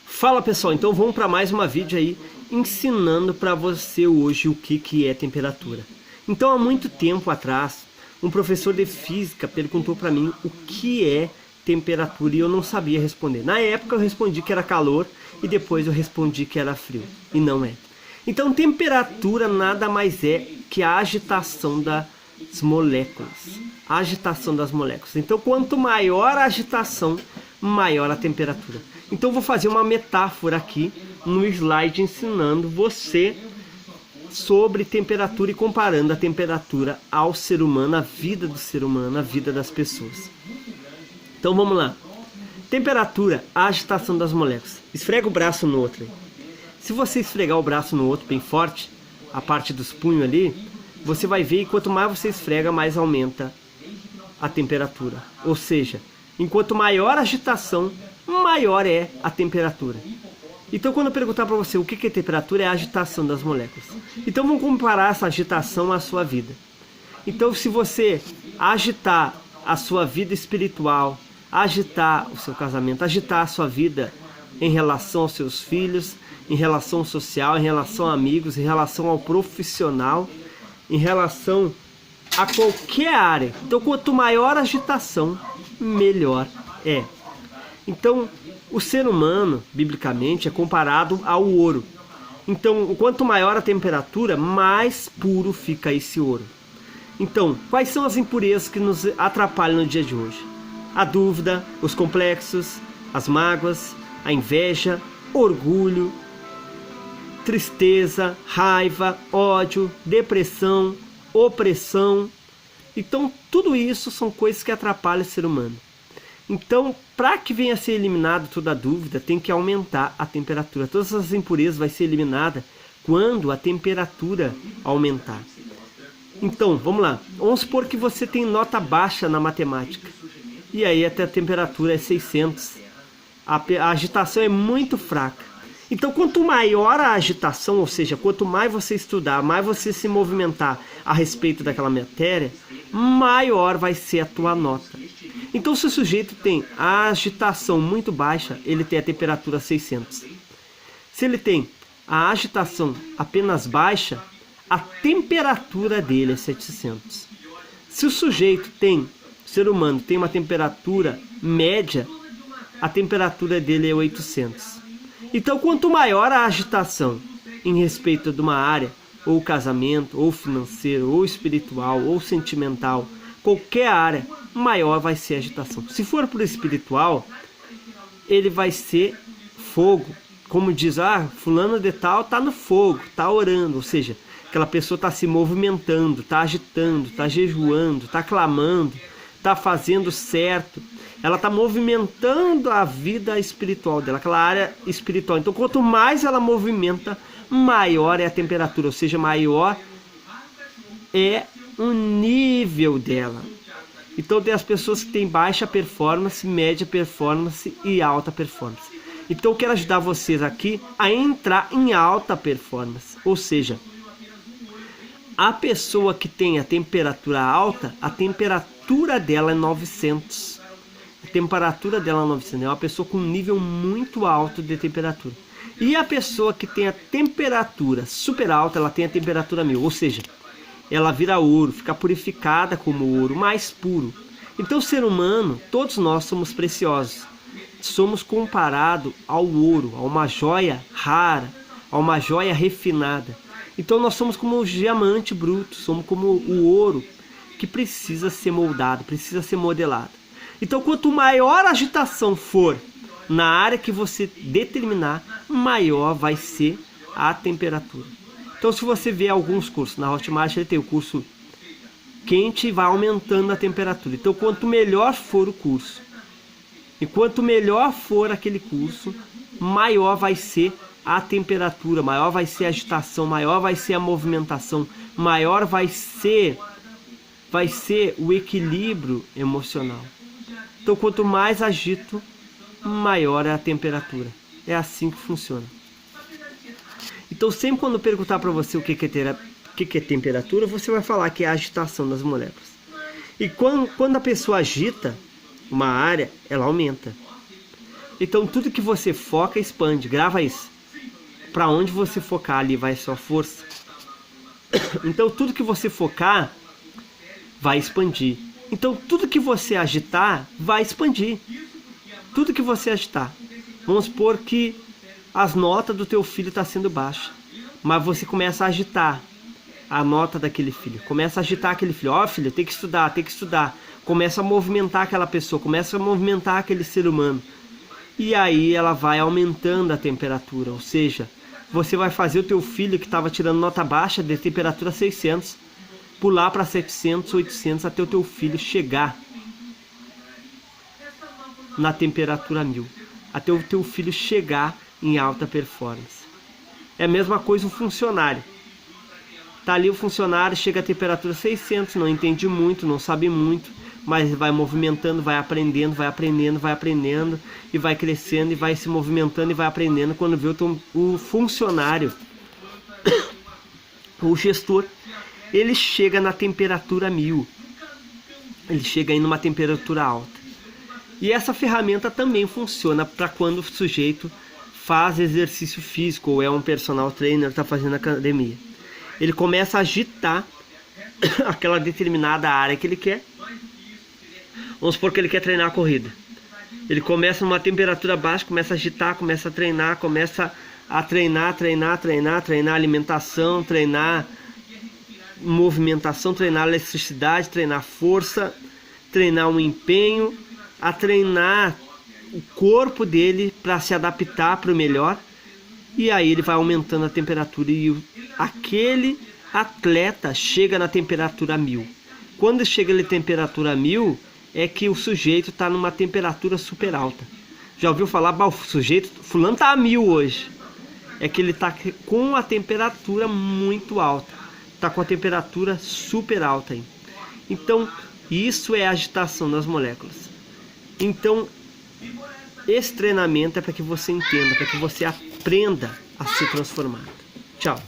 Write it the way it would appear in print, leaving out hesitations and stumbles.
Fala pessoal, então vamos para mais uma vídeo aí ensinando para você hoje o que é temperatura. Então há muito tempo atrás, um professor de física perguntou para mim o que é temperatura e eu não sabia responder. Na época eu respondi que era calor e depois eu respondi que era frio, e não é. Então temperatura nada mais é que a agitação das moléculas. A agitação das moléculas. Então quanto maior a agitação, maior a temperatura. Então vou fazer uma metáfora aqui no slide ensinando você sobre temperatura e comparando a temperatura ao ser humano, a vida do ser humano, a vida das pessoas. Então vamos lá. Temperatura, a agitação das moléculas. Esfrega o braço no outro aí. Se você esfregar o braço no outro bem forte, a parte dos punhos ali, você vai ver que quanto mais você esfrega, mais aumenta a temperatura. Ou seja, enquanto maior a agitação, maior é a temperatura. Então quando eu perguntar para você o que é temperatura, é a agitação das moléculas. Então vamos comparar essa agitação à sua vida. Então se você agitar a sua vida espiritual, agitar o seu casamento, agitar a sua vida em relação aos seus filhos, em relação ao social, em relação a amigos, em relação ao profissional, em relação a qualquer área. Então quanto maior a agitação, melhor é. Então o ser humano, biblicamente, é comparado ao ouro. Então quanto maior a temperatura, mais puro fica esse ouro. Então, quais são as impurezas que nos atrapalham no dia de hoje? A dúvida, os complexos, as mágoas, a inveja, orgulho, tristeza, raiva, ódio, depressão, opressão. Então, tudo isso são coisas que atrapalham o ser humano. Então, para que venha a ser eliminado toda a dúvida, tem que aumentar a temperatura. Todas as impurezas vão ser eliminadas quando a temperatura aumentar. Então, vamos lá. Vamos supor que você tem nota baixa na matemática. E aí até a temperatura é 600. A agitação é muito fraca. Então, quanto maior a agitação, ou seja, quanto mais você estudar, mais você se movimentar a respeito daquela matéria, maior vai ser a tua nota. Então, se o sujeito tem a agitação muito baixa, ele tem a temperatura 600. Se ele tem a agitação apenas baixa, a temperatura dele é 700. Se o sujeito o ser humano tem uma temperatura média, a temperatura dele é 800. Então, quanto maior a agitação em respeito de uma área, ou casamento, ou financeiro, ou espiritual, ou sentimental, qualquer área, maior vai ser a agitação. Se for por espiritual, ele vai ser fogo. Como diz, fulano de tal está no fogo, está orando, ou seja, aquela pessoa está se movimentando, está agitando, está jejuando, está clamando, está fazendo certo. Ela está movimentando a vida espiritual dela, aquela área espiritual. Então, quanto mais ela movimenta, maior é a temperatura, ou seja, maior é o nível dela. Então, tem as pessoas que têm baixa performance, média performance e alta performance. Então, eu quero ajudar vocês aqui a entrar em alta performance, ou seja, a pessoa que tem a temperatura alta, a temperatura dela é 900. A temperatura dela é 900. É uma pessoa com um nível muito alto de temperatura. E a pessoa que tem a temperatura super alta, ela tem a temperatura 1000. Ou seja, ela vira ouro, fica purificada como ouro, mais puro. Então o ser humano, todos nós somos preciosos. Somos comparados ao ouro, a uma joia rara, a uma joia refinada. Então nós somos como o diamante bruto, somos como o ouro que precisa ser moldado, precisa ser modelado. Então quanto maior a agitação for na área que você determinar, maior vai ser a temperatura. Então se você vê alguns cursos, na Hotmart ele tem o curso quente e vai aumentando a temperatura. Então quanto melhor for o curso, e quanto melhor for aquele curso, maior vai ser a temperatura, maior vai ser a agitação, maior vai ser a movimentação, maior vai ser o equilíbrio emocional. Então quanto mais agito, maior é a temperatura. É assim que funciona. Então sempre quando eu perguntar para você o que é temperatura, você vai falar que é a agitação das moléculas. E quando a pessoa agita uma área, ela aumenta. Então tudo que você foca expande, grava isso. Para onde você focar ali vai sua força. Então tudo que você focar vai expandir. Então tudo que você agitar vai expandir. Tudo que você agitar. Vamos supor que as notas do teu filho estão sendo baixas, mas você começa a agitar a nota daquele filho. Começa a agitar aquele filho. Ó, filho, tem que estudar, tem que estudar. Começa a movimentar aquela pessoa, começa a movimentar aquele ser humano. E aí ela vai aumentando a temperatura, ou seja, você vai fazer o teu filho que estava tirando nota baixa de temperatura 600 pular para 700, 800 até o teu filho chegar na temperatura 1000, até o teu filho chegar em alta performance. É a mesma coisa um funcionário. Tá ali o funcionário, chega a temperatura 600, não entende muito, não sabe muito, mas vai movimentando, vai aprendendo, vai aprendendo, vai aprendendo, e vai crescendo, e vai se movimentando, e vai aprendendo. Quando vê o funcionário, o gestor, ele chega na temperatura 1000. Ele chega aí numa temperatura alta. E essa ferramenta também funciona para quando o sujeito faz exercício físico, ou é um personal trainer, está fazendo academia. Ele começa a agitar aquela determinada área que ele quer. Vamos supor que ele quer treinar a corrida. Ele começa numa temperatura baixa, começa a agitar, começa a treinar, começa a treinar alimentação, treinar movimentação, treinar elasticidade, treinar força, treinar um empenho, a treinar o corpo dele para se adaptar para o melhor. E aí ele vai aumentando a temperatura e aquele atleta chega na temperatura 1000. Quando chega na temperatura 1000, é que o sujeito está numa temperatura super alta. Já ouviu falar, o sujeito, fulano está a 1000 hoje. É que ele está com a temperatura muito alta. Está com a temperatura super alta aí. Então, isso é a agitação das moléculas. Então, esse treinamento é para que você entenda, para que você aprenda a ser transformado.